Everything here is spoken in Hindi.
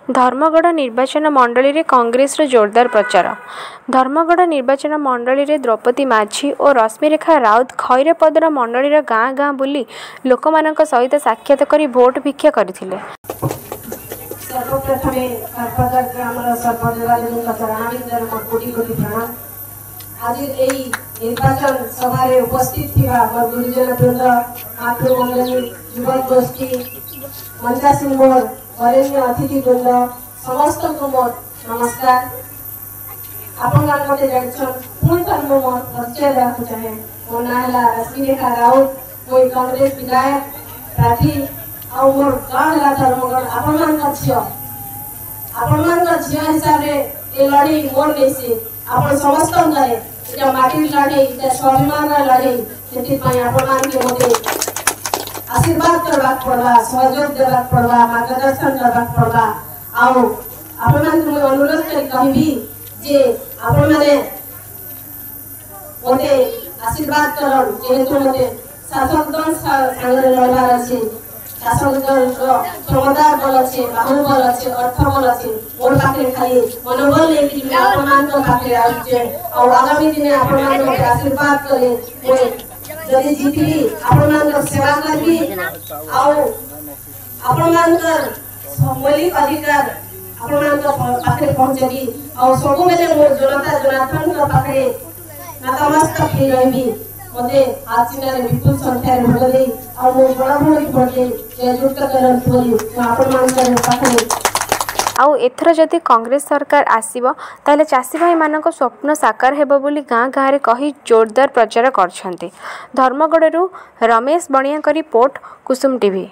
धर्मगढ़ निर्वाचन मंडली रे कांग्रेस रो जोरदार प्रचार। धर्मगढ़ निर्वाचन मंडली रे द्रौपदी माझी और रश्मिरेखा राउत खैरेपदर मंडली गाँ गाँ बुली लोकमानक सहित साक्षात करी भोट भिक्षा करथिले। सर्वप्रथमे ग्रामर सर्वजनादेव चरणारिंदर कोटि कोटि प्रणाम। आज यही निर्वाचन सभा उपस्थित थिबा मोर गुरुजन वृंद, मातृमंडली, युवक गोष्ठी, मंचासीन मोर वरेण्य अतिथि वृंद समस्त को मोर नमस्कार। आपण मते जानछन पुणी थर मोर परिचय देବାକୁ चाहे। मोर नाम है रश्मिरेखा राउत। मोर कांग्रेस विधायक प्रार्थी और मोर गाँव है धर्मगढ़। आपण मान झिया हिसाब से ये लड़ी मोर नहीं आपण समस्त ये माटी लड़ी ये स्वाभिमान लड़ी से आपण के मते आशीर्वाद करवा पड़वा, सहयोग देवा पड़वा, मार्गदर्शन करवा पड़वा। आउ आपण मान अनुरोध कर कहबी जे आपण माने मते आशीर्वाद करन जेहेतु मते शासक दल संगे लड़बार अछि। शासक दल क्षमता बल अच्छे, बाहुबल अच्छे, अर्थ बल अच्छे। मोर पाखे खाली मनोबल लेकिन आपण मान पाखे आछे और आगामी दिन आपण मान आशीर्वाद करे जदि जीतली आपण मान सेवा करबी और आपण मान मौलिक अधिकार आपण मान पाखे पहुंचेबी और सब बेले मोर जनता जनार्दन पाखे नतमस्तक ही रहबी। मते आचिनारे विपुल संख्या रे भोग देई और मो बड़ा भोगी पड़े जयजुक्त करन बोली आपण मान करे पाखे। आउ एथर जदि कांग्रेस सरकार आसीबो ताले चासी भाई मानक स्वप्न साकार हेबो बोली गाँ गाँ रे कही जोरदार प्रचार करछन्ते। धर्मगढ़ रमेश बणिया करी रिपोर्ट कुसुम टीवी।